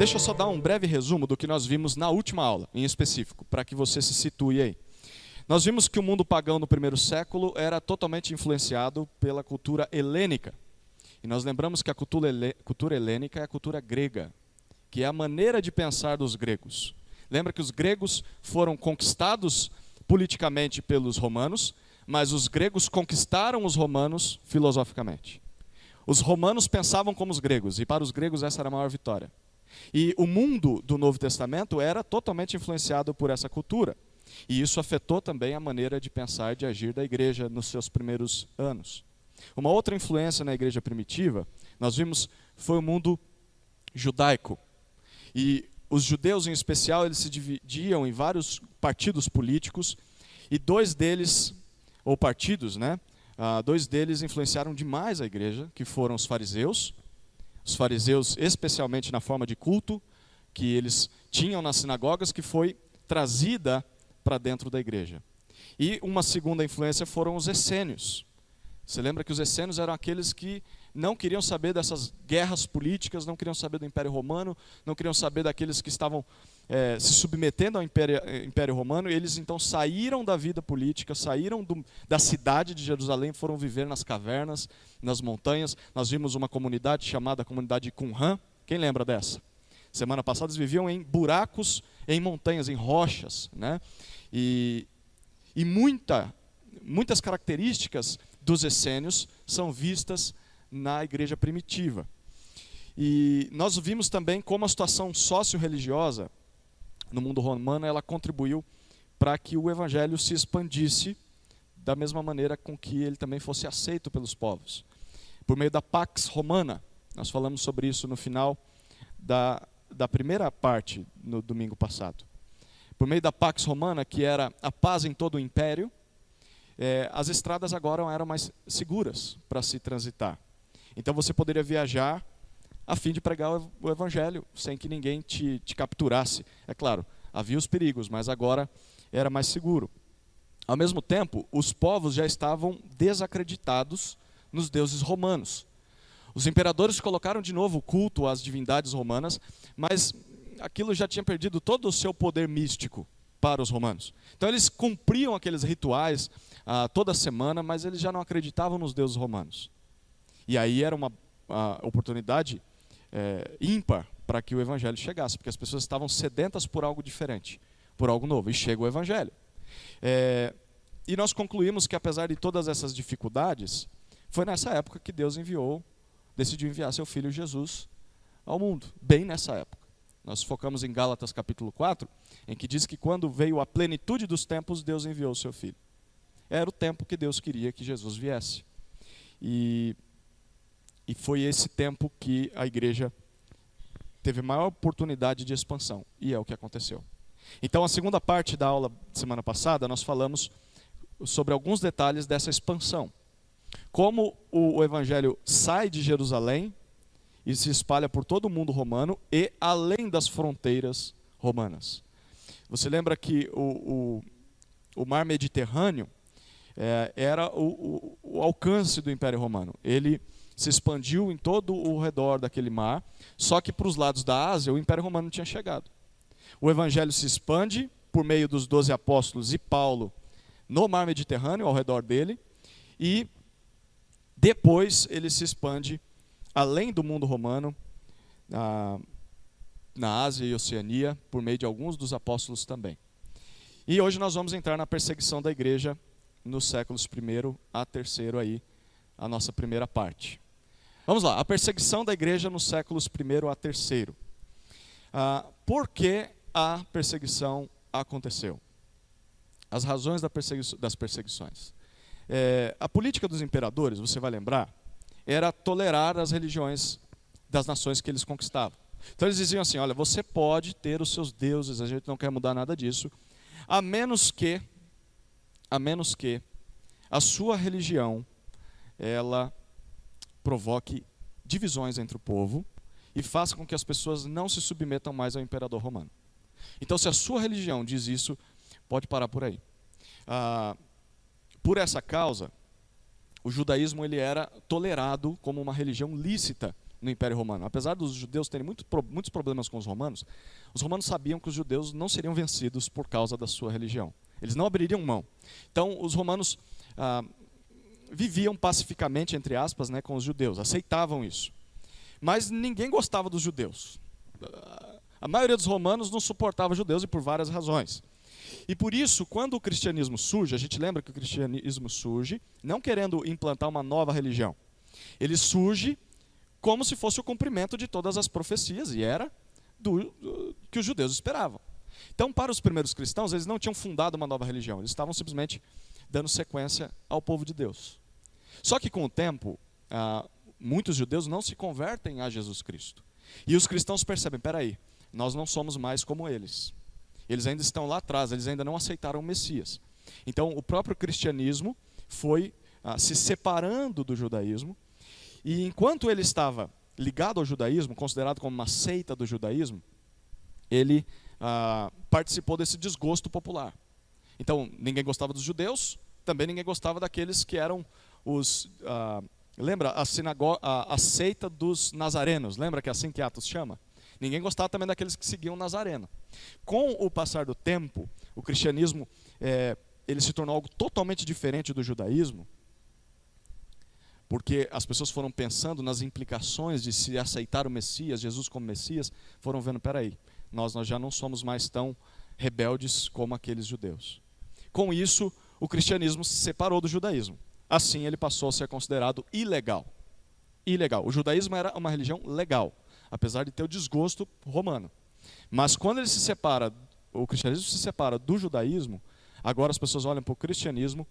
Deixa eu só dar um breve resumo do que nós vimos na última aula, em específico, para que você se situe aí. Nós vimos que o mundo pagão no primeiro século era totalmente influenciado pela cultura helênica. E nós lembramos que a cultura helênica é a cultura grega, que é a maneira de pensar dos gregos. Lembra que os gregos foram conquistados politicamente pelos romanos, mas os gregos conquistaram os romanos filosoficamente. Os romanos pensavam como os gregos, e para os gregos essa era a maior vitória. E o mundo do Novo Testamento era totalmente influenciado por essa cultura. E isso afetou também a maneira de pensar e de agir da igreja nos seus primeiros anos. Uma outra influência na igreja primitiva, nós vimos, foi o mundo judaico. E os judeus, em especial, eles se dividiam em vários partidos políticos, e dois deles influenciaram demais a igreja, que foram os fariseus especialmente na forma de culto que eles tinham nas sinagogas, que foi trazida para dentro da igreja. E uma segunda influência foram os essênios. Você lembra que os essênios eram aqueles que não queriam saber dessas guerras políticas, não queriam saber do Império Romano, não queriam saber daqueles que estavam se submetendo ao Império Romano. Eles então saíram da vida política, saíram da cidade de Jerusalém, foram viver nas cavernas, nas montanhas. Nós vimos uma comunidade chamada Comunidade de Qumran. Quem lembra dessa? Semana passada eles viviam em buracos, em montanhas, em rochas, né? E muitas características dos essênios são vistas na igreja primitiva. E nós vimos também como a situação socio-religiosa no mundo romano, ela contribuiu para que o evangelho se expandisse da mesma maneira com que ele também fosse aceito pelos povos. Por meio da Pax Romana, nós falamos sobre isso no final da primeira parte, no domingo passado. Por meio da Pax Romana, que era a paz em todo o império, as estradas agora eram mais seguras para se transitar. Então você poderia viajar a fim de pregar o evangelho, sem que ninguém te capturasse. É claro, havia os perigos, mas agora era mais seguro. Ao mesmo tempo, os povos já estavam desacreditados nos deuses romanos. Os imperadores colocaram de novo o culto às divindades romanas, mas aquilo já tinha perdido todo o seu poder místico para os romanos. Então eles cumpriam aqueles rituais toda semana, mas eles já não acreditavam nos deuses romanos. E aí era uma oportunidade ímpar para que o evangelho chegasse, porque as pessoas estavam sedentas por algo diferente, por algo novo, e chega o evangelho. E nós concluímos que, apesar de todas essas dificuldades, foi nessa época que Deus decidiu enviar seu Filho Jesus ao mundo, bem nessa época. Nós focamos em Gálatas capítulo 4, em que diz que quando veio a plenitude dos tempos, Deus enviou o seu Filho. Era o tempo que Deus queria que Jesus viesse. E foi esse tempo que a igreja teve maior oportunidade de expansão, e é o que aconteceu. Então, a segunda parte da aula de semana passada, nós falamos sobre alguns detalhes dessa expansão. Como o evangelho sai de Jerusalém e se espalha por todo o mundo romano e além das fronteiras romanas. Você lembra que o mar Mediterrâneo era o alcance do Império Romano. Ele se expandiu em todo o redor daquele mar, só que para os lados da Ásia o Império Romano não tinha chegado. O evangelho se expande por meio dos 12 apóstolos e Paulo no mar Mediterrâneo, ao redor dele, e depois ele se expande além do mundo romano, na Ásia e Oceania, por meio de alguns dos apóstolos também. E hoje nós vamos entrar na perseguição da igreja nos séculos 1º a 3º, aí, a nossa primeira parte. Vamos lá, a perseguição da igreja nos séculos 1º a 3º. Por que a perseguição aconteceu? As razões das perseguições. A política dos imperadores, você vai lembrar, era tolerar as religiões das nações que eles conquistavam. Então eles diziam assim, olha, você pode ter os seus deuses, a gente não quer mudar nada disso, a menos que a sua religião, ela provoque divisões entre o povo e faça com que as pessoas não se submetam mais ao imperador romano. Então, se a sua religião diz isso, pode parar por aí. Por essa causa, o judaísmo ele era tolerado como uma religião lícita no Império Romano. Apesar dos judeus terem muitos problemas com os romanos sabiam que os judeus não seriam vencidos por causa da sua religião. Eles não abririam mão. Então, os romanos viviam pacificamente, entre aspas, né, com os judeus, aceitavam isso. Mas ninguém gostava dos judeus. A maioria dos romanos não suportava os judeus, e por várias razões. E por isso, quando o cristianismo surge, a gente lembra que o cristianismo surge não querendo implantar uma nova religião. Ele surge como se fosse o cumprimento de todas as profecias, e era que os judeus esperavam. Então, para os primeiros cristãos, eles não tinham fundado uma nova religião, eles estavam simplesmente dando sequência ao povo de Deus. Só que com o tempo, muitos judeus não se convertem a Jesus Cristo. E os cristãos percebem, peraí, nós não somos mais como eles. Eles ainda estão lá atrás, eles ainda não aceitaram o Messias. Então, o próprio cristianismo foi se separando do judaísmo, e enquanto ele estava ligado ao judaísmo, considerado como uma seita do judaísmo, ele participou desse desgosto popular. Então, ninguém gostava dos judeus, também ninguém gostava daqueles que eram lembra a seita dos nazarenos, lembra que é assim que Atos chama? Ninguém gostava também daqueles que seguiam o Nazareno. Com o passar do tempo, o cristianismo ele se tornou algo totalmente diferente do judaísmo, porque as pessoas foram pensando nas implicações de se aceitar o Messias, Jesus como Messias, foram vendo, peraí, nós já não somos mais tão rebeldes como aqueles judeus. Com isso, o cristianismo se separou do judaísmo. Assim, ele passou a ser considerado ilegal. Ilegal. O judaísmo era uma religião legal, apesar de ter o desgosto romano. Mas quando ele se separa, o cristianismo se separa do judaísmo, agora as pessoas olham para o cristianismo,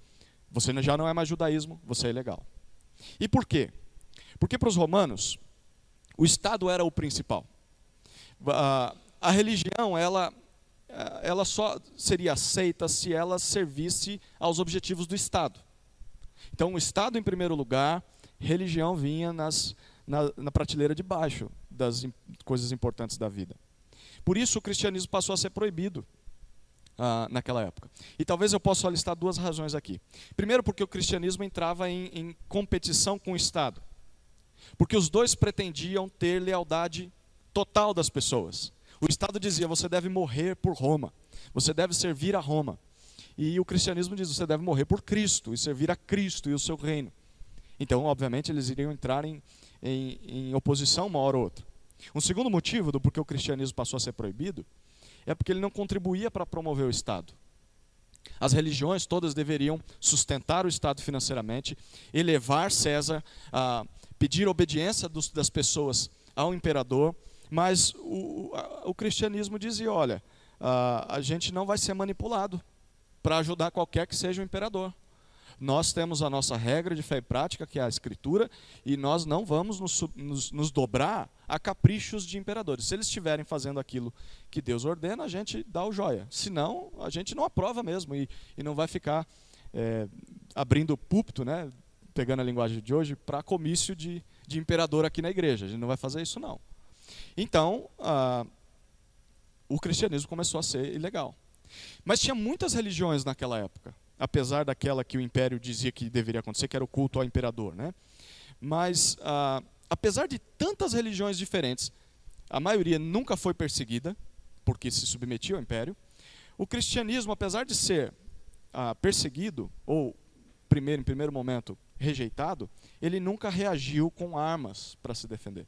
você já não é mais judaísmo, você é ilegal. E por quê? Porque para os romanos, o Estado era o principal. A religião, ela só seria aceita se ela servisse aos objetivos do Estado. Então, o Estado em primeiro lugar, religião vinha na prateleira de baixo das coisas importantes da vida. Por isso o cristianismo passou a ser proibido naquela época. E talvez eu possa listar duas razões aqui. Primeiro, porque o cristianismo entrava em competição com o Estado. Porque os dois pretendiam ter lealdade total das pessoas. O Estado dizia, você deve morrer por Roma, você deve servir a Roma. E o cristianismo diz, você deve morrer por Cristo e servir a Cristo e o seu reino. Então, obviamente, eles iriam entrar em oposição uma hora ou outra. Um segundo motivo do porquê o cristianismo passou a ser proibido é porque ele não contribuía para promover o Estado. As religiões todas deveriam sustentar o Estado financeiramente, elevar César, pedir obediência das pessoas ao imperador, mas o cristianismo dizia, olha, a gente não vai ser manipulado para ajudar qualquer que seja o imperador. Nós temos a nossa regra de fé e prática, que é a Escritura, e nós não vamos nos dobrar a caprichos de imperadores. Se eles estiverem fazendo aquilo que Deus ordena, a gente dá o joia. Senão, a gente não aprova mesmo e não vai ficar abrindo púlpito, né, pegando a linguagem de hoje, para comício de imperador aqui na igreja. A gente não vai fazer isso, não. Então, o cristianismo começou a ser ilegal. Mas tinha muitas religiões naquela época, apesar daquela que o império dizia que deveria acontecer, que era o culto ao imperador, né? Mas, apesar de tantas religiões diferentes, a maioria nunca foi perseguida, porque se submetia ao império. O cristianismo, apesar de ser perseguido, ou em primeiro momento rejeitado, ele nunca reagiu com armas para se defender.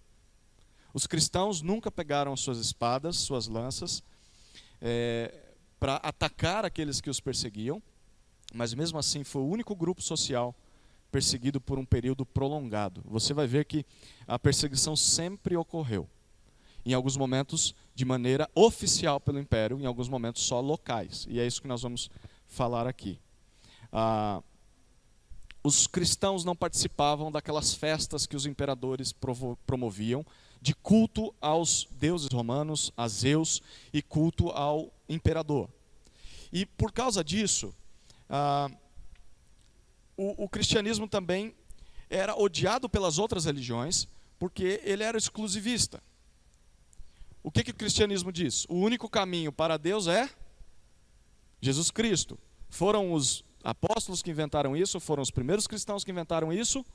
Os cristãos nunca pegaram suas espadas, suas lanças, para atacar aqueles que os perseguiam, mas mesmo assim foi o único grupo social perseguido por um período prolongado. Você vai ver que a perseguição sempre ocorreu. Em alguns momentos de maneira oficial pelo império, em alguns momentos só locais. E é isso que nós vamos falar aqui. Os cristãos não participavam daquelas festas que os imperadores promoviam, de culto aos deuses romanos, a Zeus, e culto ao imperador. E por causa disso, o cristianismo também era odiado pelas outras religiões, porque ele era exclusivista. O que o cristianismo diz? O único caminho para Deus é Jesus Cristo. Foram os apóstolos que inventaram isso, foram os primeiros cristãos que inventaram isso.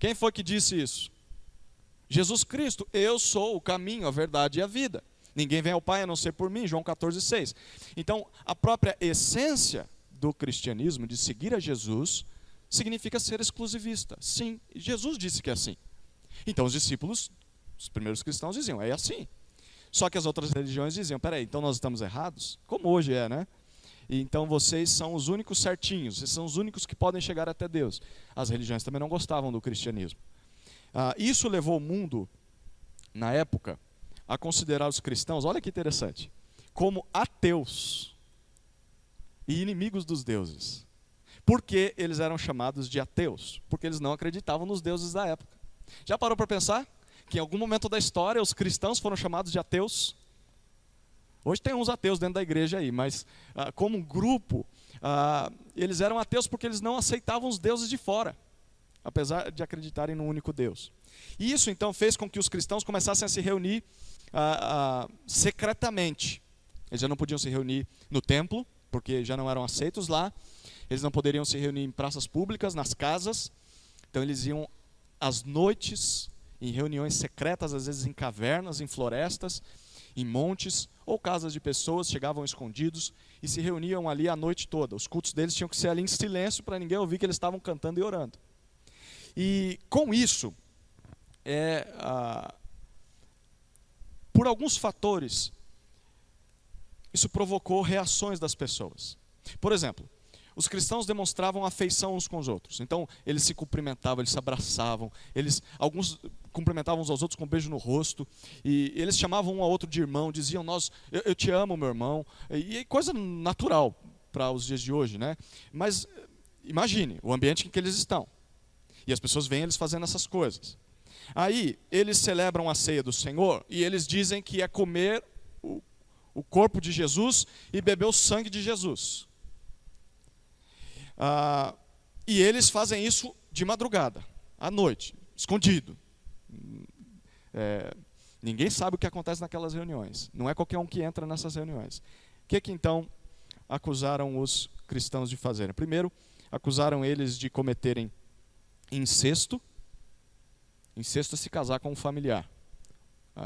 Quem foi que disse isso? Jesus Cristo, eu sou o caminho, a verdade e a vida. Ninguém vem ao Pai a não ser por mim, João 14,6. Então, a própria essência do cristianismo, de seguir a Jesus, significa ser exclusivista. Sim, Jesus disse que é assim. Então, os discípulos, os primeiros cristãos diziam, é assim. Só que as outras religiões diziam, peraí, então nós estamos errados? Como hoje é, né? E então vocês são os únicos certinhos, vocês são os únicos que podem chegar até Deus. As religiões também não gostavam do cristianismo. Isso levou o mundo, na época, a considerar os cristãos, olha que interessante, como ateus e inimigos dos deuses. Por que eles eram chamados de ateus? Porque eles não acreditavam nos deuses da época. Já parou para pensar que em algum momento da história os cristãos foram chamados de ateus? Hoje tem uns ateus dentro da igreja aí, mas como um grupo, eles eram ateus porque eles não aceitavam os deuses de fora, apesar de acreditarem num único Deus. E isso então fez com que os cristãos começassem a se reunir secretamente. Eles já não podiam se reunir no templo, porque já não eram aceitos lá. Eles não poderiam se reunir em praças públicas, nas casas. Então eles iam às noites, em reuniões secretas, às vezes em cavernas, em florestas, em montes, ou casas de pessoas, chegavam escondidos e se reuniam ali a noite toda. Os cultos deles tinham que ser ali em silêncio para ninguém ouvir que eles estavam cantando e orando. E com isso, por alguns fatores, isso provocou reações das pessoas. Por exemplo, os cristãos demonstravam afeição uns com os outros. Então, eles se cumprimentavam, eles se abraçavam. Alguns cumprimentavam uns aos outros com um beijo no rosto. E eles chamavam um ao outro de irmão, diziam, eu te amo, meu irmão. E coisa natural para os dias de hoje, né? Mas imagine o ambiente em que eles estão. E as pessoas veem eles fazendo essas coisas. Aí, eles celebram a ceia do Senhor e eles dizem que é comer o corpo de Jesus e beber o sangue de Jesus. E eles fazem isso de madrugada, à noite, escondido. Ninguém sabe o que acontece naquelas reuniões. Não é qualquer um que entra nessas reuniões. O que então acusaram os cristãos de fazerem? Primeiro, acusaram eles de cometerem incesto. Incesto é se casar com um familiar.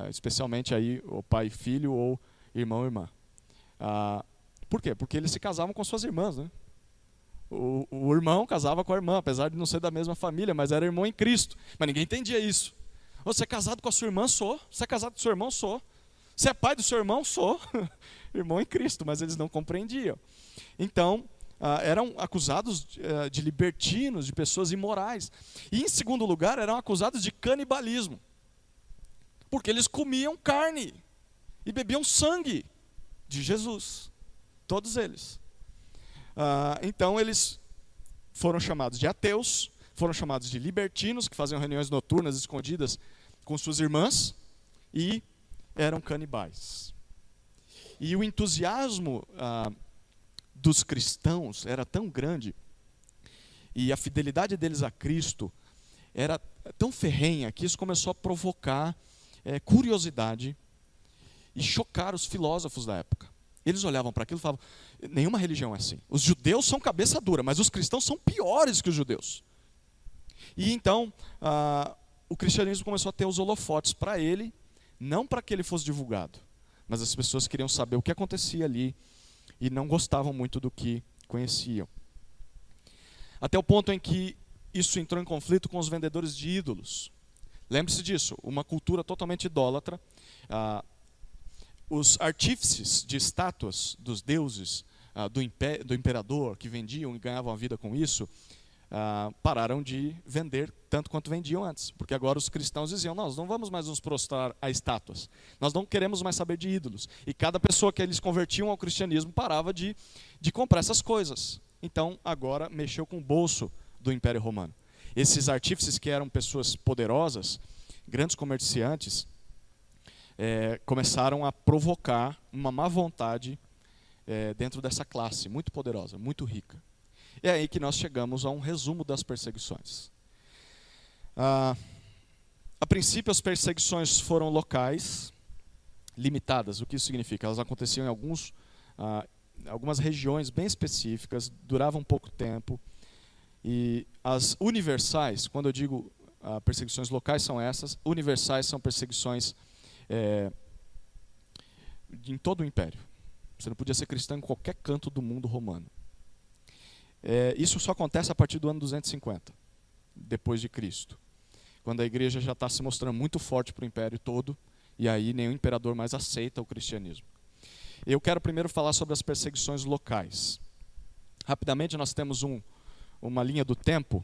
Especialmente aí o pai e filho ou irmão e irmã. Por quê? Porque eles se casavam com suas irmãs, né? O irmão casava com a irmã, apesar de não ser da mesma família, mas era irmão em Cristo. Mas ninguém entendia isso. Você é casado com a sua irmã? Sou. Você é casado com o seu irmão? Sou. Você é pai do seu irmão? Sou. Irmão em Cristo, mas eles não compreendiam. Então, eram acusados de libertinos, de pessoas imorais. E, em segundo lugar, eram acusados de canibalismo. Porque eles comiam carne e bebiam sangue de Jesus. Todos eles. Então eles foram chamados de ateus, foram chamados de libertinos, que faziam reuniões noturnas escondidas com suas irmãs, e eram canibais. E o entusiasmo dos cristãos era tão grande, e a fidelidade deles a Cristo era tão ferrenha, que isso começou a provocar curiosidade e chocar os filósofos da época. Eles olhavam para aquilo e falavam, nenhuma religião é assim. Os judeus são cabeça dura, mas os cristãos são piores que os judeus. E então, o cristianismo começou a ter os holofotes para ele, não para que ele fosse divulgado, mas as pessoas queriam saber o que acontecia ali e não gostavam muito do que conheciam. Até o ponto em que isso entrou em conflito com os vendedores de ídolos. Lembre-se disso, uma cultura totalmente idólatra. Os artífices de estátuas dos deuses, do imperador, que vendiam e ganhavam a vida com isso, pararam de vender tanto quanto vendiam antes. Porque agora os cristãos diziam, nós não vamos mais nos prostrar a estátuas. Nós não queremos mais saber de ídolos. E cada pessoa que eles convertiam ao cristianismo parava de comprar essas coisas. Então, agora mexeu com o bolso do Império Romano. Esses artífices que eram pessoas poderosas, grandes comerciantes, começaram a provocar uma má vontade dentro dessa classe muito poderosa, muito rica. É aí que nós chegamos a um resumo das perseguições. A princípio, as perseguições foram locais, limitadas. O que isso significa? Elas aconteciam em algumas regiões bem específicas, duravam pouco tempo. E as universais, quando eu digo perseguições locais são essas, universais são perseguições em todo o império. Você não podia ser cristão em qualquer canto do mundo romano. Isso só acontece a partir do ano 250, depois de Cristo, quando a igreja já está se mostrando muito forte para o império todo, e aí nenhum imperador mais aceita o cristianismo. Eu quero primeiro falar sobre as perseguições locais. Rapidamente, nós temos uma linha do tempo.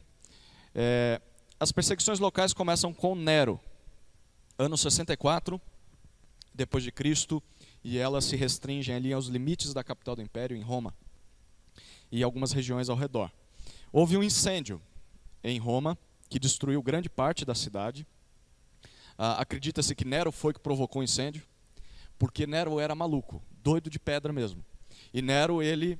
As perseguições locais começam com Nero, ano 64, depois de Cristo, e elas se restringem ali aos limites da capital do império, em Roma, e algumas regiões ao redor. Houve um incêndio em Roma, que destruiu grande parte da cidade. Acredita-se que Nero foi que provocou o incêndio, porque Nero era maluco, doido de pedra mesmo. E Nero, ele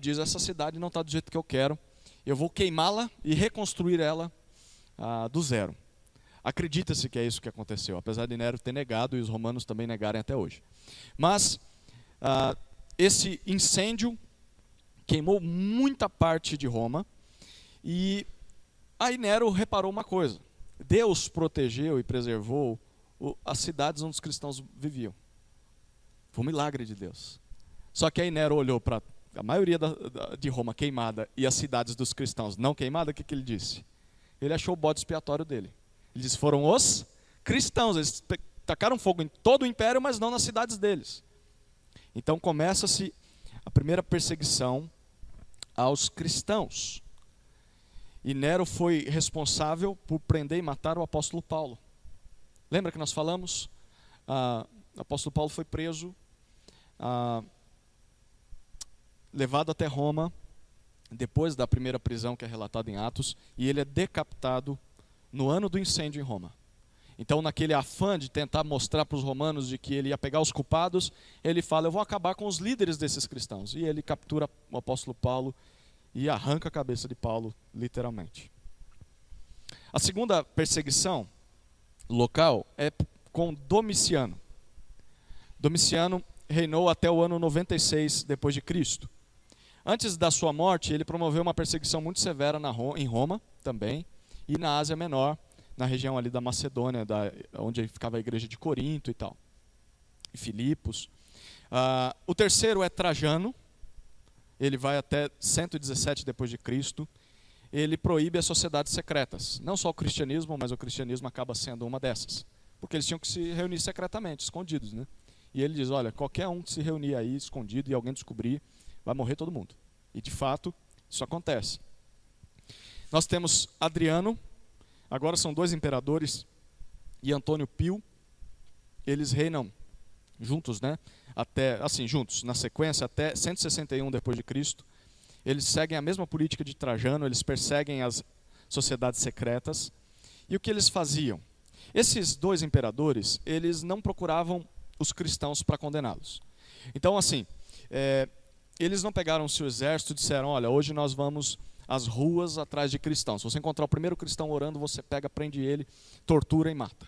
diz, essa cidade não está do jeito que eu quero, eu vou queimá-la e reconstruir ela do zero. Acredita-se que é isso que aconteceu, apesar de Nero ter negado e os romanos também negarem até hoje. Mas esse incêndio queimou muita parte de Roma, e aí Nero reparou uma coisa: Deus protegeu e preservou as cidades onde os cristãos viviam. Foi um milagre de Deus. Só que aí Nero olhou para a maioria de Roma queimada e as cidades dos cristãos não queimadas. O que ele disse? Ele achou o bode expiatório dele. Ele disse, foram os cristãos, eles tacaram fogo em todo o império, mas não nas cidades deles. Então começa-se a primeira perseguição aos cristãos. E Nero foi responsável por prender e matar o apóstolo Paulo. Lembra que nós falamos? O apóstolo Paulo foi preso, levado até Roma, depois da primeira prisão que é relatada em Atos, e ele é decapitado no ano do incêndio em Roma. Então, naquele afã de tentar mostrar para os romanos de que ele ia pegar os culpados, ele fala, eu vou acabar com os líderes desses cristãos. E ele captura o apóstolo Paulo e arranca a cabeça de Paulo, literalmente. A segunda perseguição local é com Domiciano. Domiciano reinou até o ano 96 depois de Cristo. Antes da sua morte, ele promoveu uma perseguição muito severa em Roma também, e na Ásia Menor, na região ali da Macedônia, onde ficava a igreja de Corinto e tal, e Filipos. O terceiro é Trajano, ele vai até 117 depois de Cristo. Ele proíbe as sociedades secretas, não só o cristianismo, mas o cristianismo acaba sendo uma dessas, porque eles tinham que se reunir secretamente, escondidos, né? E ele diz, olha, qualquer um que se reunir aí escondido e alguém descobrir, vai morrer todo mundo. E de fato, isso acontece. Nós temos Adriano, agora são dois imperadores, e Antônio Pio. Eles reinam juntos, né? Juntos, na sequência, até 161 depois de Cristo. Eles seguem a mesma política de Trajano, eles perseguem as sociedades secretas. E o que eles faziam? Esses dois imperadores, eles não procuravam os cristãos para condená-los. Então, assim, eles não pegaram o seu exército e disseram, olha, hoje nós vamos às ruas atrás de cristãos. Se você encontrar o primeiro cristão orando, você pega, prende ele, tortura e mata.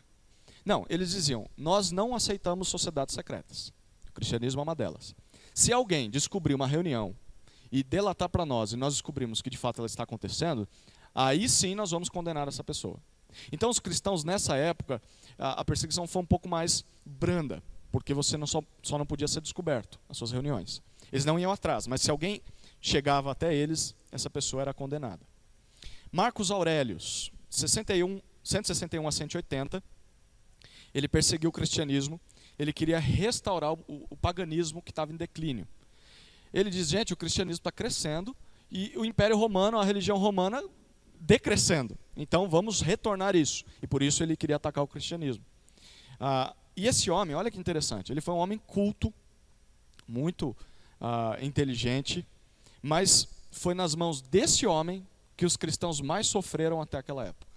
Não, eles diziam, nós não aceitamos sociedades secretas. O cristianismo é uma delas. Se alguém descobrir uma reunião e delatar para nós, e nós descobrimos que de fato ela está acontecendo, aí sim nós vamos condenar essa pessoa. Então os cristãos nessa época, a perseguição foi um pouco mais branda, porque você só não podia ser descoberto nas suas reuniões. Eles não iam atrás, mas se alguém chegava até eles, essa pessoa era condenada. Marcos Aurelius, 161 a 180, ele perseguiu o cristianismo, ele queria restaurar o paganismo que estava em declínio. Ele diz, gente, o cristianismo está crescendo e o Império Romano, a religião romana, decrescendo. Então vamos retornar isso. E por isso ele queria atacar o cristianismo. E esse homem, olha que interessante, ele foi um homem culto, muito inteligente, mas foi nas mãos desse homem que os cristãos mais sofreram até aquela época.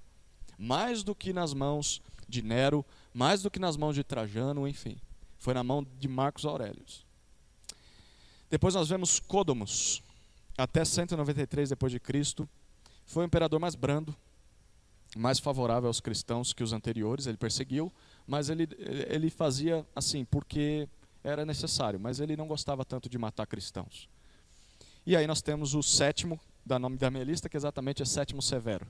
Mais do que nas mãos de Nero, mais do que nas mãos de Trajano, enfim. Foi na mão de Marcos Aurelius. Depois nós vemos Côdomus, até 193 depois de Cristo. Foi o imperador mais brando, mais favorável aos cristãos que os anteriores. Ele perseguiu, mas ele fazia assim porque era necessário, mas ele não gostava tanto de matar cristãos. E aí nós temos o sétimo, da minha lista, que exatamente é Sétimo Severo.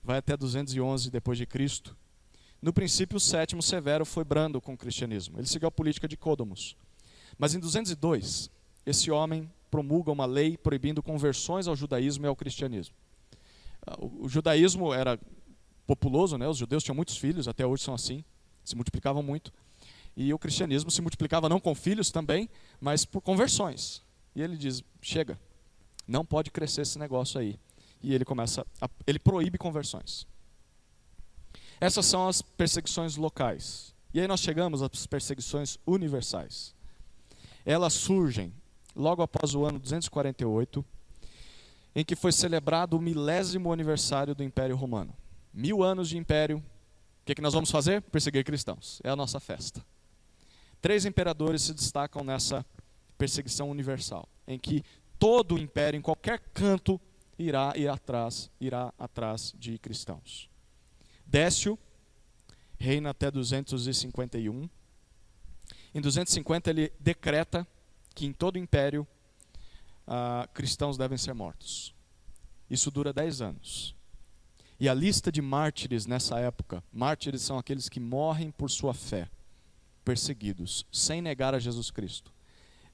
vai até 211 depois de Cristo. No princípio, o sétimo Severo foi brando com o cristianismo. Ele seguiu a política de Côdomos. Mas em 202, esse homem promulga uma lei proibindo conversões ao judaísmo e ao cristianismo. O judaísmo era populoso, né? Os judeus tinham muitos filhos, até hoje são assim, se multiplicavam muito. E o cristianismo se multiplicava não com filhos também, mas por conversões. E ele diz, chega, não pode crescer esse negócio aí. E ele proíbe conversões. Essas são as perseguições locais. E aí nós chegamos às perseguições universais. Elas surgem logo após o ano 248, em que foi celebrado o 1000º aniversário do Império Romano. 1000 anos de império. O que nós vamos fazer? Perseguir cristãos. É a nossa festa. 3 imperadores se destacam nessa perseguição universal, em que todo o império, em qualquer canto, irá atrás de cristãos. Décio reina até 251. Em 250 ele decreta que em todo o império cristãos devem ser mortos. Isso dura 10 anos. E a lista de mártires nessa época, mártires são aqueles que morrem por sua fé, perseguidos, sem negar a Jesus Cristo,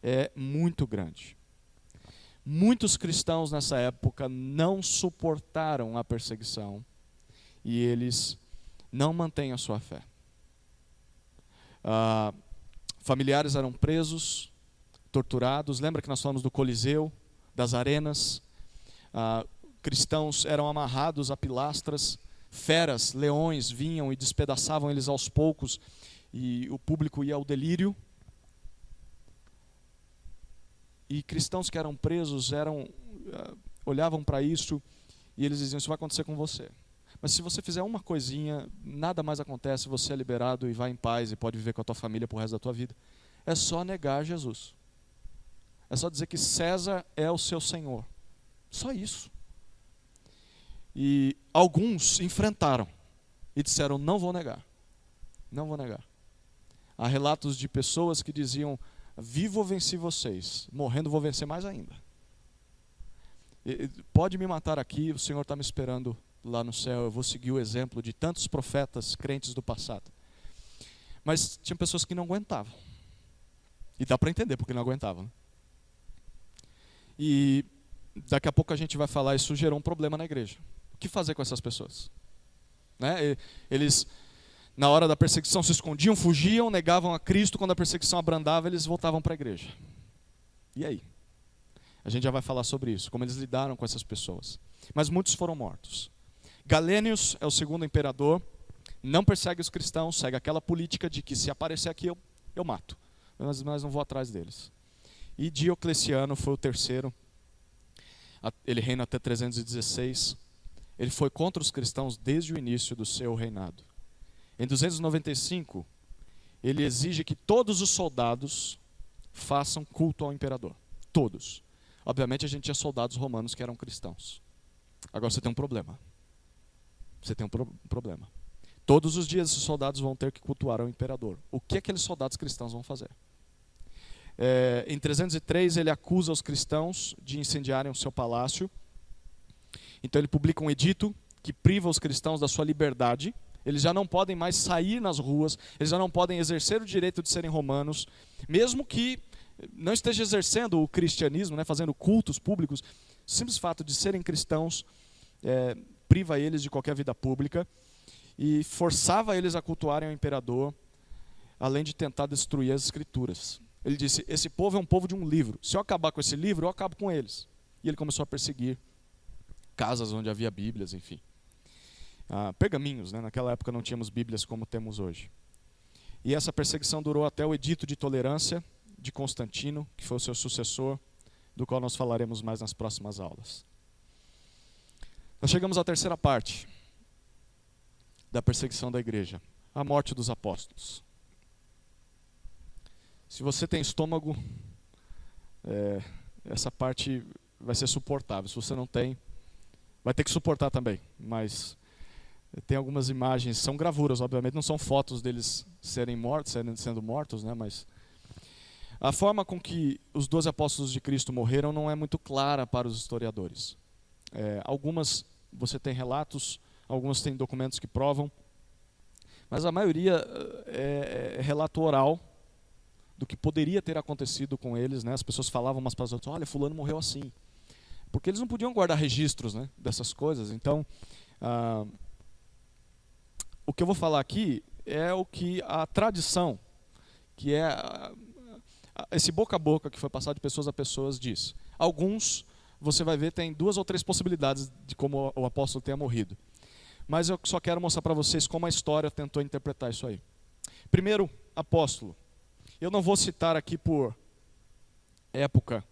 é muito grande. Muitos cristãos nessa época não suportaram a perseguição e eles não mantêm a sua fé. Familiares eram presos, torturados. Lembra que nós falamos do Coliseu, das arenas? Cristãos eram amarrados a pilastras, feras, leões vinham e despedaçavam eles aos poucos e o público ia ao delírio. E cristãos que eram presos olhavam para isso e eles diziam, isso vai acontecer com você. Mas se você fizer uma coisinha, nada mais acontece, você é liberado e vai em paz e pode viver com a tua família pro resto da tua vida. É só negar Jesus. É só dizer que César é o seu Senhor. Só isso. E alguns enfrentaram e disseram, não vou negar. Não vou negar. Há relatos de pessoas que diziam, vivo eu venci vocês, morrendo vou vencer mais ainda. Pode me matar aqui, o Senhor está me esperando lá no céu, eu vou seguir o exemplo de tantos profetas crentes do passado. Mas tinha pessoas que não aguentavam. E dá para entender porque não aguentavam. Né? E daqui a pouco a gente vai falar, isso gerou um problema na igreja. O que fazer com essas pessoas? Né? Eles, na hora da perseguição, se escondiam, fugiam, negavam a Cristo. Quando a perseguição abrandava, eles voltavam para a igreja. E aí? A gente já vai falar sobre isso, como eles lidaram com essas pessoas. Mas muitos foram mortos. Galênios é o segundo imperador, não persegue os cristãos, segue aquela política de que se aparecer aqui eu mato, mas não vou atrás deles. E Diocleciano foi o terceiro, ele reina até 316, ele foi contra os cristãos desde o início do seu reinado. Em 295, ele exige que todos os soldados façam culto ao imperador, todos. Obviamente a gente tinha soldados romanos que eram cristãos. Agora você tem um problema. Você tem um problema. Todos os dias os soldados vão ter que cultuar ao imperador. O que aqueles soldados cristãos vão fazer? Em 303 ele acusa os cristãos de incendiarem o seu palácio. Então ele publica um edito que priva os cristãos da sua liberdade. Eles já não podem mais sair nas ruas, eles já não podem exercer o direito de serem romanos, mesmo que não esteja exercendo o cristianismo, né, fazendo cultos públicos. O simples fato de serem cristãos priva eles de qualquer vida pública e forçava eles a cultuarem o imperador, além de tentar destruir as escrituras. Ele disse, esse povo é um povo de um livro. Se eu acabar com esse livro, eu acabo com eles. E ele começou a perseguir casas onde havia bíblias, enfim. Pergaminhos, né? Naquela época não tínhamos bíblias como temos hoje. E essa perseguição durou até o Edito de Tolerância de Constantino, que foi o seu sucessor, do qual nós falaremos mais nas próximas aulas. Nós chegamos à terceira parte da perseguição da igreja, a morte dos apóstolos. Se você tem estômago, essa parte vai ser suportável. Se você não tem, vai ter que suportar também. Mas tem algumas imagens, são gravuras, obviamente, não são fotos deles serem mortos, sendo mortos, né? Mas a forma com que os 12 apóstolos de Cristo morreram não é muito clara para os historiadores. Algumas, você tem relatos, alguns têm documentos que provam, mas a maioria é relato oral do que poderia ter acontecido com eles, né? As pessoas falavam umas para as outras, olha, fulano morreu assim. Porque eles não podiam guardar registros, né, dessas coisas. Então, o que eu vou falar aqui é o que a tradição, que é esse boca a boca que foi passado de pessoas a pessoas, diz. Alguns, você vai ver, tem 2 ou 3 possibilidades de como o apóstolo tenha morrido. Mas eu só quero mostrar para vocês como a história tentou interpretar isso aí. Primeiro apóstolo. Eu não vou citar aqui por época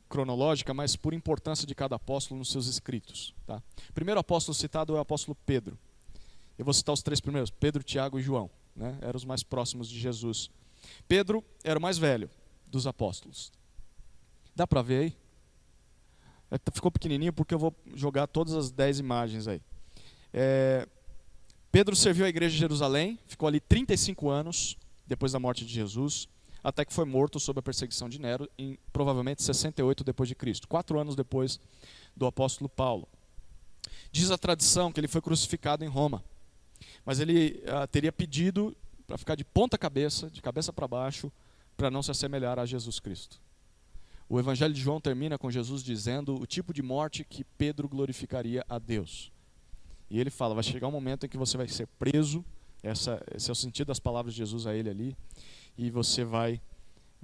cronológica, mas por importância de cada apóstolo nos seus escritos. Tá? O primeiro apóstolo citado é o apóstolo Pedro. Eu vou citar os 3 primeiros, Pedro, Tiago e João. Né? Eram os mais próximos de Jesus. Pedro era o mais velho dos apóstolos. Dá para ver aí? Ficou pequenininho porque eu vou jogar todas as 10 imagens aí. Pedro serviu a igreja de Jerusalém, ficou ali 35 anos depois da morte de Jesus, até que foi morto sob a perseguição de Nero em provavelmente 68 depois de Cristo, 4 anos depois do apóstolo Paulo. Diz a tradição que ele foi crucificado em Roma, mas ele teria pedido para ficar de ponta cabeça, de cabeça para baixo, para não se assemelhar a Jesus Cristo. O Evangelho de João termina com Jesus dizendo o tipo de morte que Pedro glorificaria a Deus. E ele fala, vai chegar um momento em que você vai ser preso, esse é o sentido das palavras de Jesus a ele ali, e você vai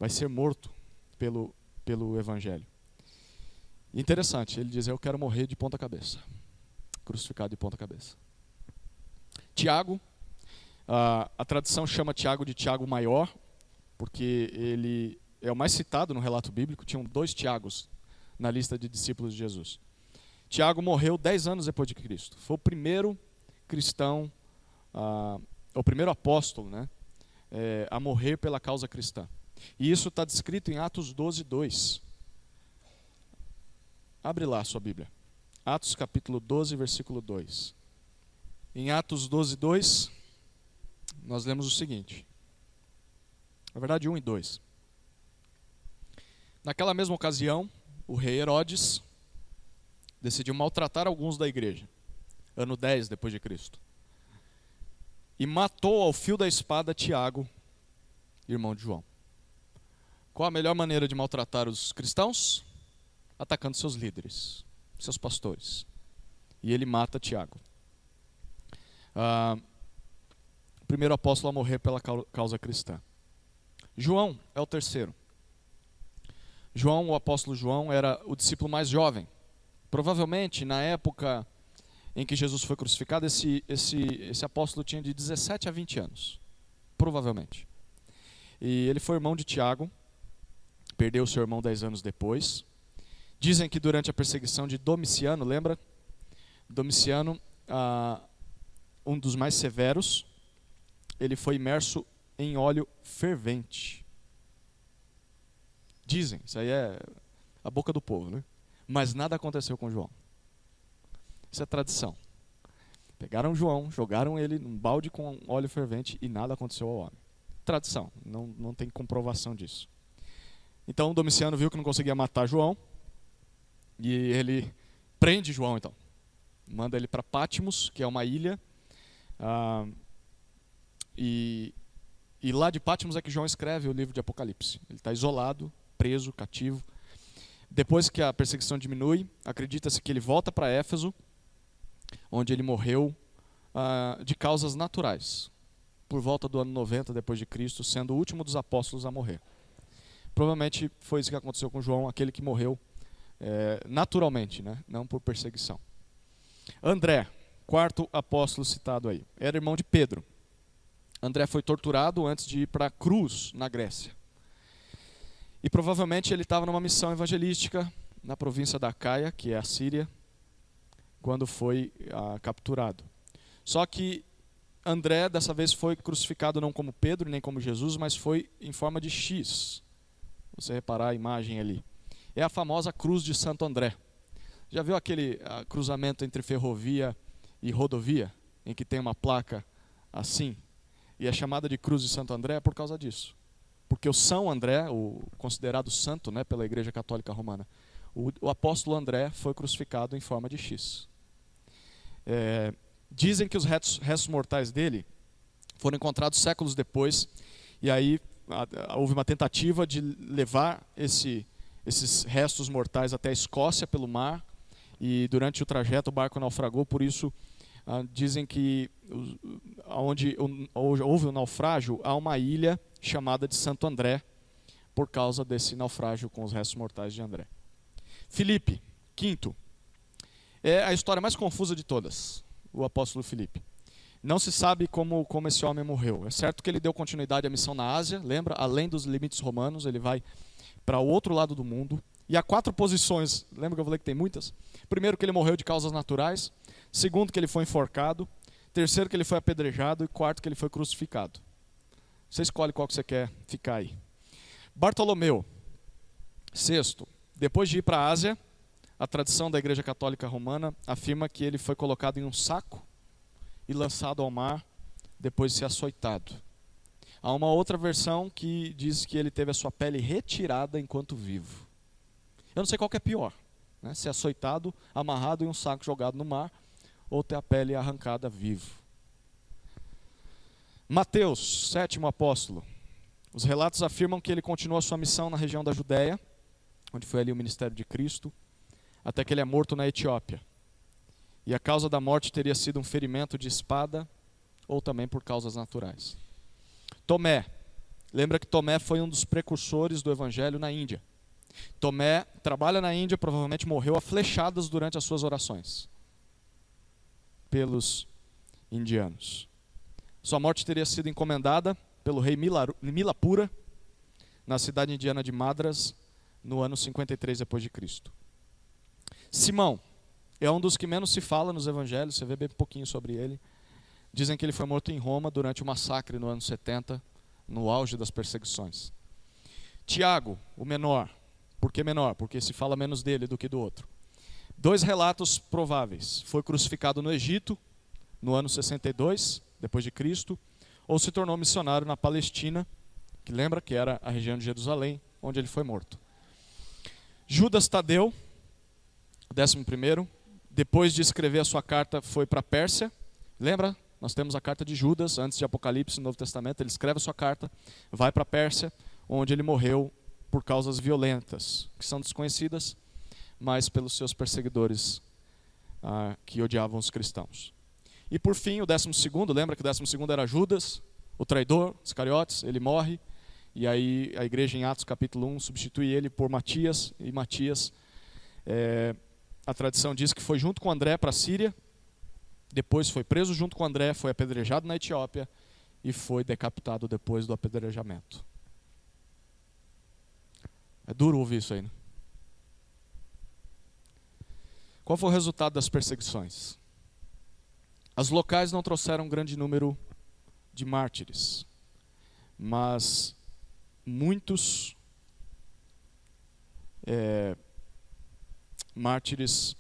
ser morto pelo Evangelho. E interessante, ele diz, eu quero morrer de ponta cabeça, crucificado de ponta cabeça. Tiago, a tradição chama Tiago de Tiago Maior, porque ele é o mais citado no relato bíblico, tinham 2 Tiagos na lista de discípulos de Jesus. Tiago morreu 10 anos depois de Cristo. Foi o primeiro cristão, o primeiro apóstolo, né, a morrer pela causa cristã. E isso está descrito em Atos 12:2. Abre lá a sua Bíblia. Atos capítulo 12, versículo 2. Em Atos 12:2, nós lemos o seguinte. Na verdade, 1 e 2. Naquela mesma ocasião, o rei Herodes decidiu maltratar alguns da igreja, ano 10 depois de Cristo, e matou ao fio da espada Tiago, irmão de João. Qual a melhor maneira de maltratar os cristãos? Atacando seus líderes, seus pastores. E ele mata Tiago. O primeiro apóstolo a morrer pela causa cristã. João é o terceiro. João, o apóstolo João, era o discípulo mais jovem. Provavelmente, na época em que Jesus foi crucificado, esse apóstolo tinha de 17 a 20 anos. Provavelmente. E ele foi irmão de Tiago, perdeu seu irmão 10 anos depois. Dizem que durante a perseguição de Domiciano, lembra? Domiciano, um dos mais severos, ele foi imerso em óleo fervente. Dizem, isso aí é a boca do povo, né? Mas nada aconteceu com João. Isso é tradição. Pegaram João, jogaram ele num balde com óleo fervente e nada aconteceu ao homem. Tradição, não tem comprovação disso. Então Domiciano viu que não conseguia matar João e ele prende João então. Manda ele para Patmos, que é uma ilha, e lá de Patmos é que João escreve o livro de Apocalipse. Ele está isolado, preso, cativo. Depois que a perseguição diminui, acredita-se que ele volta para Éfeso, onde ele morreu de causas naturais, por volta do ano 90 depois de Cristo, sendo o último dos apóstolos a morrer. Provavelmente foi isso que aconteceu com João, aquele que morreu naturalmente, né? Não por perseguição. André, quarto apóstolo citado aí, era irmão de Pedro. André foi torturado antes de ir para a cruz na Grécia. E provavelmente ele estava numa missão evangelística na província da Acaia, que é a Síria, quando foi capturado. Só que André dessa vez foi crucificado não como Pedro nem como Jesus, mas foi em forma de X. Você reparar a imagem ali. É a famosa cruz de Santo André. Já viu aquele cruzamento entre ferrovia e rodovia, em que tem uma placa assim? E é chamada de cruz de Santo André por causa disso. Porque o São André, o considerado santo, né, pela Igreja Católica Romana, o apóstolo André foi crucificado em forma de X. Dizem que os restos mortais dele foram encontrados séculos depois, e aí houve uma tentativa de levar esses restos mortais até a Escócia pelo mar, e durante o trajeto o barco naufragou. Por isso dizem que onde houve o naufrágio, há uma ilha chamada de Santo André, por causa desse naufrágio com os restos mortais de André. Filipe, quinto, é a história mais confusa de todas, o apóstolo Filipe. Não se sabe como esse homem morreu. É certo que ele deu continuidade à missão na Ásia, lembra? Além dos limites romanos, ele vai para o outro lado do mundo. E há 4 posições, lembra que eu falei que tem muitas? Primeiro, que ele morreu de causas naturais. Segundo, que ele foi enforcado. Terceiro, que ele foi apedrejado. E quarto, que ele foi crucificado. Você escolhe qual que você quer ficar aí. Bartolomeu, sexto, depois de ir para a Ásia, a tradição da Igreja Católica Romana afirma que ele foi colocado em um saco e lançado ao mar, depois de ser açoitado. Há uma outra versão que diz que ele teve a sua pele retirada enquanto vivo. Eu não sei qual que é pior, né? Ser açoitado, amarrado em um saco jogado no mar, ou ter a pele arrancada vivo. Mateus, sétimo apóstolo. Os relatos afirmam que ele continuou a sua missão na região da Judéia, onde foi ali o ministério de Cristo, até que ele é morto na Etiópia. E a causa da morte teria sido um ferimento de espada, ou também por causas naturais. Tomé. Lembra que Tomé foi um dos precursores do evangelho na Índia. Tomé trabalha na Índia, provavelmente morreu a flechadas durante as suas orações pelos indianos. Sua morte teria sido encomendada pelo rei Milapura, na cidade indiana de Madras, no ano 53 d.C. Simão é um dos que menos se fala nos evangelhos, você vê bem pouquinho sobre ele. Dizem que ele foi morto em Roma durante o massacre no ano 70, no auge das perseguições. Tiago, o menor. Por que menor? Porque se fala menos dele do que do outro. 2 relatos prováveis. Foi crucificado no Egito, no ano 62 d.C., ou se tornou missionário na Palestina, que lembra que era a região de Jerusalém, onde ele foi morto. Judas Tadeu, 11º, depois de escrever a sua carta, foi para a Pérsia. Lembra? Nós temos a carta de Judas, antes de Apocalipse, no Novo Testamento. Ele escreve a sua carta, vai para a Pérsia, onde ele morreu por causas violentas, que são desconhecidas, mas pelos seus perseguidores que odiavam os cristãos. E por fim, o 12º, lembra que o 12º era Judas, o traidor, Iscariotes, ele morre, e aí a igreja em Atos capítulo 1 substitui ele por Matias, e Matias, a tradição diz que foi junto com André para a Síria, depois foi preso junto com André, foi apedrejado na Etiópia e foi decapitado depois do apedrejamento. É duro ouvir isso aí, né? Qual foi o resultado das perseguições? As locais não trouxeram um grande número de mártires, mas muitos mártires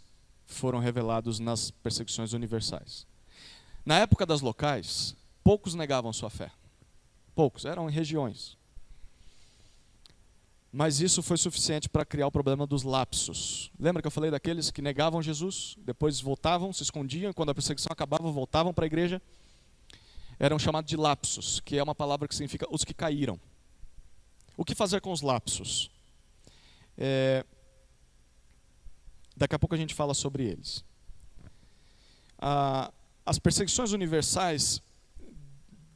foram revelados nas perseguições universais. Na época das locais, poucos negavam sua fé. Poucos, eram em regiões. Mas isso foi suficiente para criar o problema dos lapsos. Lembra que eu falei daqueles que negavam Jesus, depois voltavam, se escondiam, e quando a perseguição acabava, voltavam para a igreja? Eram chamados de lapsos, que é uma palavra que significa os que caíram. O que fazer com os lapsos? Daqui a pouco a gente fala sobre eles. As perseguições universais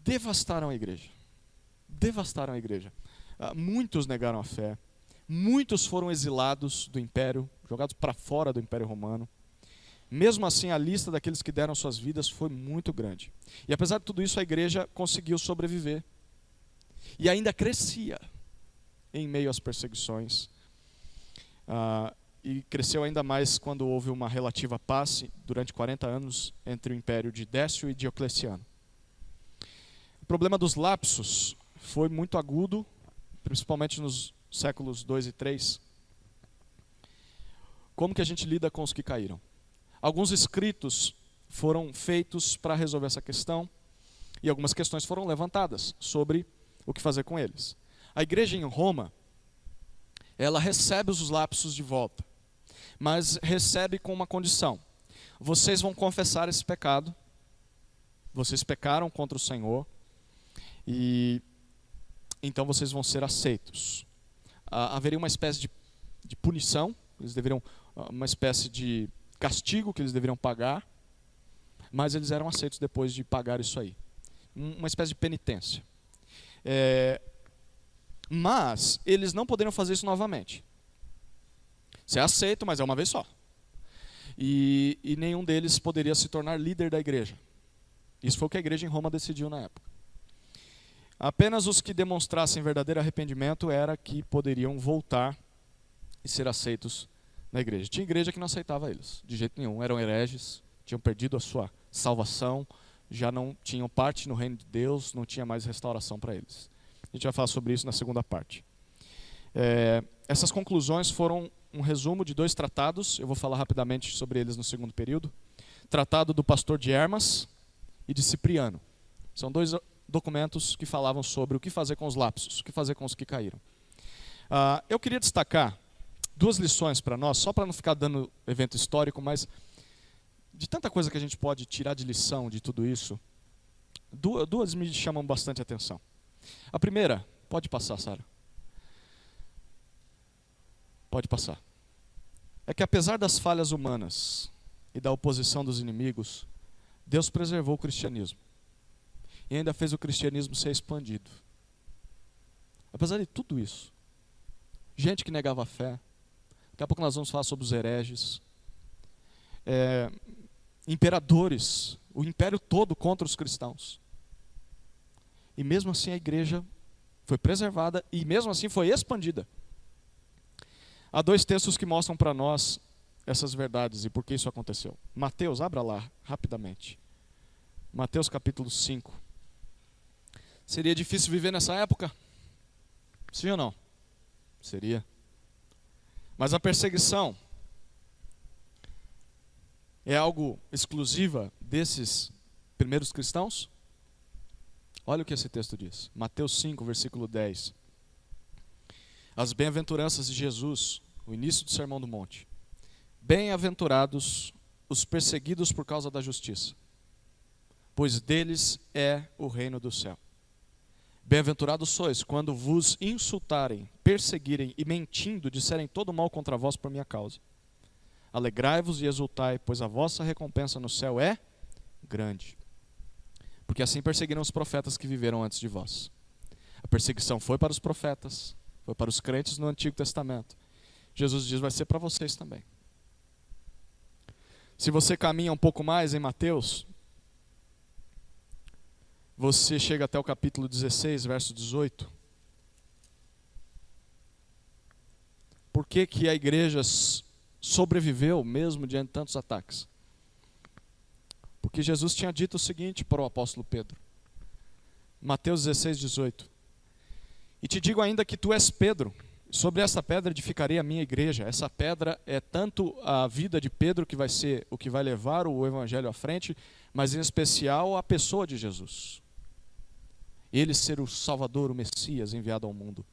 devastaram a igreja. Devastaram a igreja. Muitos negaram a fé. Muitos foram exilados do império, jogados para fora do Império Romano. Mesmo assim, a lista daqueles que deram suas vidas foi muito grande. E apesar de tudo isso, a igreja conseguiu sobreviver. E ainda crescia em meio às perseguições. E cresceu ainda mais quando houve uma relativa paz durante 40 anos entre o império de Décio e Diocleciano. O problema dos lapsos foi muito agudo, principalmente nos séculos 2 e 3. Como que a gente lida com os que caíram? Alguns escritos foram feitos para resolver essa questão e algumas questões foram levantadas sobre o que fazer com eles. A igreja em Roma, ela recebe os lapsos de volta, mas recebe com uma condição. vocês vão confessar esse pecado, vocês pecaram contra o Senhor, e então vocês vão ser aceitos. Haveria uma espécie de punição, eles deveriam, uma espécie de castigo que eles deveriam pagar, mas eles eram aceitos depois de pagar isso aí. Uma espécie de penitência. Mas eles não poderiam fazer isso novamente. Você é aceito, mas é uma vez só. E nenhum deles poderia se tornar líder da igreja. Isso foi o que a igreja em Roma decidiu na época. Apenas os que demonstrassem verdadeiro arrependimento era que poderiam voltar e ser aceitos na igreja. Tinha igreja que não aceitava eles, de jeito nenhum. Eram hereges, tinham perdido a sua salvação, já não tinham parte no reino de Deus, não tinha mais restauração para eles. A gente vai falar sobre isso na segunda parte. Essas conclusões foram um resumo de 2 tratados, eu vou falar rapidamente sobre eles no segundo período. Tratado do pastor de Hermas e de Cipriano. São 2 documentos que falavam sobre o que fazer com os lapsos, o que fazer com os que caíram. Eu queria destacar 2 lições para nós, só para não ficar dando evento histórico, mas de tanta coisa que a gente pode tirar de lição de tudo isso, 2 me chamam bastante atenção. A primeira, pode passar, Sara. Pode passar. É que apesar das falhas humanas e da oposição dos inimigos, Deus preservou o cristianismo. E ainda fez o cristianismo ser expandido. Apesar de tudo isso, gente que negava a fé, daqui a pouco nós vamos falar sobre os hereges, imperadores, o império todo contra os cristãos. E mesmo assim a igreja foi preservada e mesmo assim foi expandida. Há 2 textos que mostram para nós essas verdades e por que isso aconteceu. Mateus, abra lá rapidamente. Mateus capítulo 5. Seria difícil viver nessa época? Sim ou não? Seria. Mas a perseguição é algo exclusiva desses primeiros cristãos? Olha o que esse texto diz. Mateus 5, versículo 10. As bem-aventuranças de Jesus, o início do Sermão do Monte. Bem-aventurados os perseguidos por causa da justiça, pois deles é o reino do céu. Bem-aventurados sois quando vos insultarem, perseguirem e mentindo disserem todo mal contra vós por minha causa. Alegrai-vos e exultai, pois a vossa recompensa no céu é grande. Porque assim perseguiram os profetas que viveram antes de vós. A perseguição foi para os profetas, foi para os crentes no Antigo Testamento. Jesus diz, vai ser para vocês também. Se você caminha um pouco mais em Mateus, você chega até o capítulo 16, verso 18. Por que que a igreja sobreviveu mesmo diante de tantos ataques? Porque Jesus tinha dito o seguinte para o apóstolo Pedro. Mateus 16, 18. E te digo ainda que tu és Pedro, sobre essa pedra edificarei a minha igreja. Essa pedra é tanto a vida de Pedro, que vai ser o que vai levar o evangelho à frente, mas em especial a pessoa de Jesus. Ele ser o Salvador, o Messias enviado ao mundo.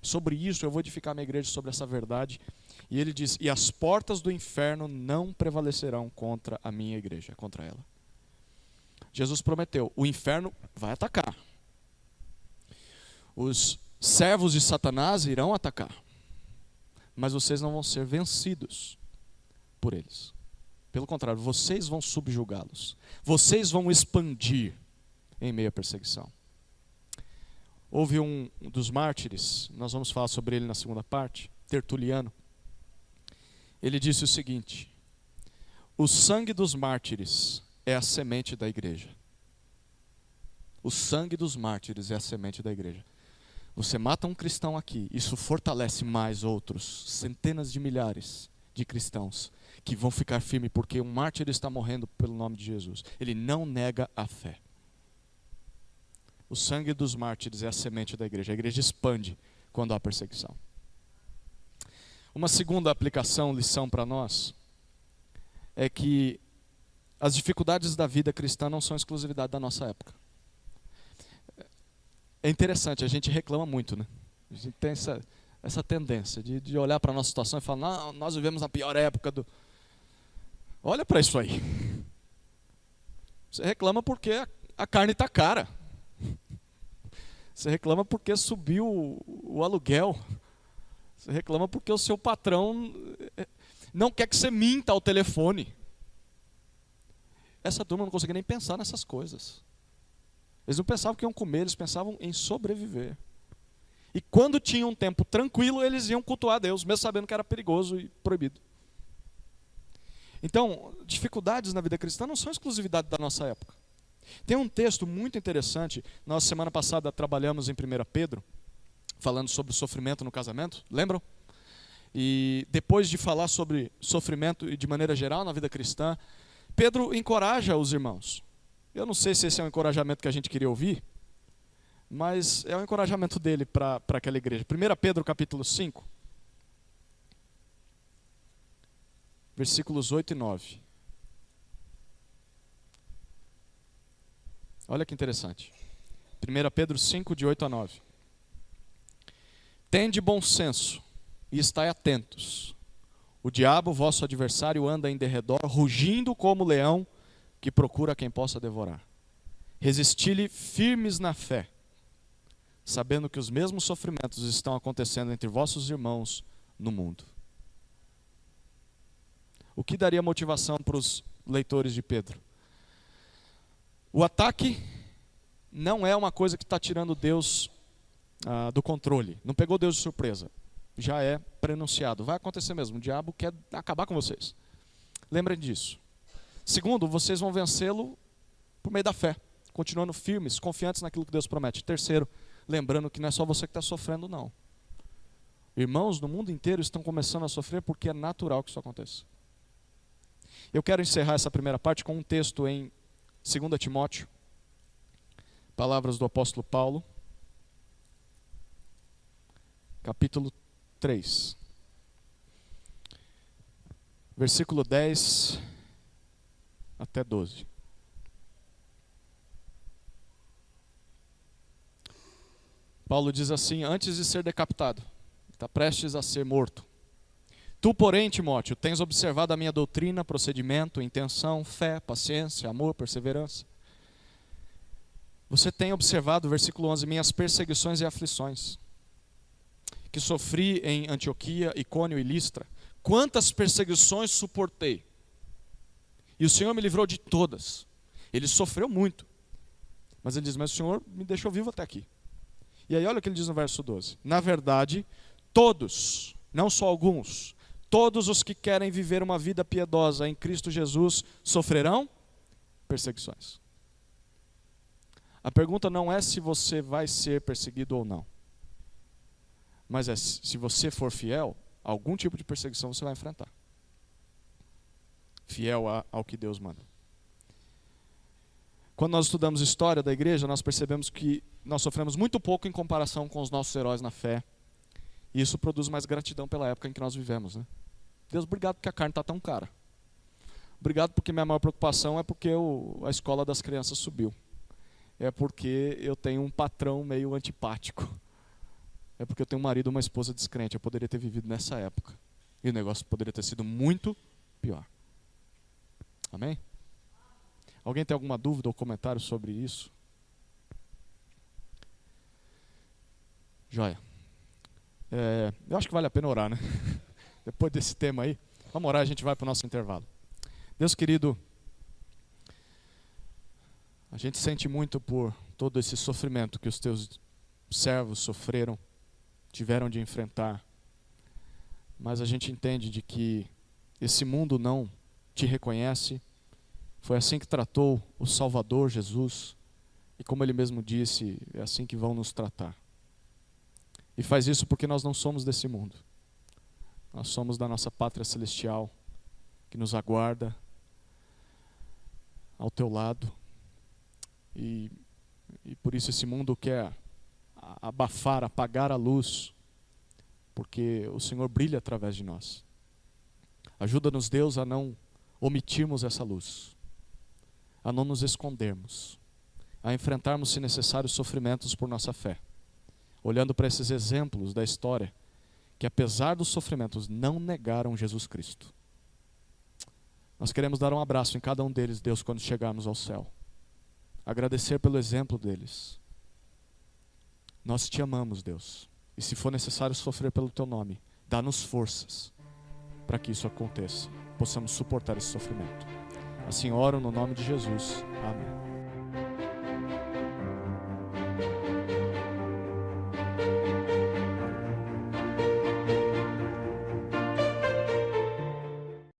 Sobre isso eu vou edificar a minha igreja, sobre essa verdade. E ele diz, e as portas do inferno não prevalecerão contra a minha igreja, contra ela. Jesus prometeu, o inferno vai atacar. Os servos de Satanás irão atacar. Mas vocês não vão ser vencidos por eles. Pelo contrário, vocês vão subjugá-los. Vocês vão expandir em meio à perseguição. Houve um dos mártires, nós vamos falar sobre ele na segunda parte, Tertuliano. Ele disse o seguinte, o sangue dos mártires é a semente da igreja. O sangue dos mártires é a semente da igreja. Você mata um cristão aqui, isso fortalece mais outros, centenas de milhares de cristãos que vão ficar firmes porque um mártir está morrendo pelo nome de Jesus. Ele não nega a fé. O sangue dos mártires é a semente da igreja. A igreja expande quando há perseguição. Uma segunda aplicação, lição para nós, é que as dificuldades da vida cristã não são exclusividade da nossa época. É interessante, a gente reclama muito, né? A gente tem essa tendência de olhar para a nossa situação e falar, não, nós vivemos na pior época Olha para isso aí. Você reclama porque a carne está cara. Você reclama porque subiu o aluguel. Você reclama porque o seu patrão não quer que você minta ao telefone. Essa turma não conseguia nem pensar nessas coisas. Eles não pensavam que iam comer, eles pensavam em sobreviver. E quando tinha um tempo tranquilo, eles iam cultuar a Deus, mesmo sabendo que era perigoso e proibido. Então, dificuldades na vida cristã não são exclusividade da nossa época. Tem um texto muito interessante, nós semana passada trabalhamos em 1 Pedro, falando sobre o sofrimento no casamento, lembram? E depois de falar sobre sofrimento e de maneira geral na vida cristã, Pedro encoraja os irmãos. Eu não sei se esse é um encorajamento que a gente queria ouvir, mas é um encorajamento dele para aquela igreja. 1 Pedro capítulo 5, versículos 8 e 9. Olha que interessante. 1 Pedro 5, de 8 a 9. Tende bom senso e estai atentos. O diabo, vosso adversário, anda em derredor, rugindo como leão, que procura quem possa devorar. Resisti-lhe firmes na fé, sabendo que os mesmos sofrimentos estão acontecendo entre vossos irmãos no mundo. O que daria motivação para os leitores de Pedro? O ataque não é uma coisa que está tirando Deus do controle. Não pegou Deus de surpresa. Já é prenunciado. Vai acontecer mesmo. O diabo quer acabar com vocês. Lembrem disso. Segundo, vocês vão vencê-lo por meio da fé, continuando firmes, confiantes naquilo que Deus promete. Terceiro, lembrando que não é só você que está sofrendo, não. Irmãos no mundo inteiro estão começando a sofrer porque é natural que isso aconteça. Eu quero encerrar essa primeira parte com um texto em 2 Timóteo, palavras do apóstolo Paulo, capítulo 3, versículo 10 até 12. Paulo diz assim: antes de ser decapitado, está prestes a ser morto. Tu, porém, Timóteo, tens observado a minha doutrina, procedimento, intenção, fé, paciência, amor, perseverança. Você tem observado, versículo 11, minhas perseguições e aflições, que sofri em Antioquia, Icônio e Listra. Quantas perseguições suportei? E o Senhor me livrou de todas. Ele sofreu muito. Mas ele diz, mas o Senhor me deixou vivo até aqui. E aí olha o que ele diz no verso 12. Na verdade, todos, não só alguns, todos os que querem viver uma vida piedosa em Cristo Jesus sofrerão perseguições. A pergunta não é se você vai ser perseguido ou não. Mas é se você for fiel, algum tipo de perseguição você vai enfrentar. Fiel ao que Deus manda. Quando nós estudamos história da igreja, nós percebemos que nós sofremos muito pouco em comparação com os nossos heróis na fé. E isso produz mais gratidão pela época em que nós vivemos, né? Deus, obrigado porque a carne está tão cara. Obrigado porque minha maior preocupação é porque a escola das crianças subiu. É porque eu tenho um patrão meio antipático. É porque eu tenho um marido e uma esposa descrente. Eu poderia ter vivido nessa época. E o negócio poderia ter sido muito pior. Amém? Alguém tem alguma dúvida ou comentário sobre isso? Joia. Eu acho que vale a pena orar, né? Depois desse tema aí, vamos orar, a gente vai para o nosso intervalo. Deus querido, a gente sente muito por todo esse sofrimento que os teus servos sofreram, tiveram de enfrentar. Mas a gente entende de que esse mundo não te reconhece. Foi assim que tratou o Salvador Jesus. E como ele mesmo disse, é assim que vão nos tratar. E faz isso porque nós não somos desse mundo. Nós somos da nossa pátria celestial, que nos aguarda ao teu lado. E por isso esse mundo quer abafar, apagar a luz, porque o Senhor brilha através de nós. Ajuda-nos, Deus, a não omitirmos essa luz, a não nos escondermos, a enfrentarmos, se necessário, sofrimentos por nossa fé, olhando para esses exemplos da história, que apesar dos sofrimentos não negaram Jesus Cristo. Nós queremos dar um abraço em cada um deles, Deus, quando chegarmos ao céu. Agradecer pelo exemplo deles. Nós te amamos, Deus. E se for necessário sofrer pelo teu nome, dá-nos forças para que isso aconteça. Possamos suportar esse sofrimento. Assim oro no nome de Jesus. Amém.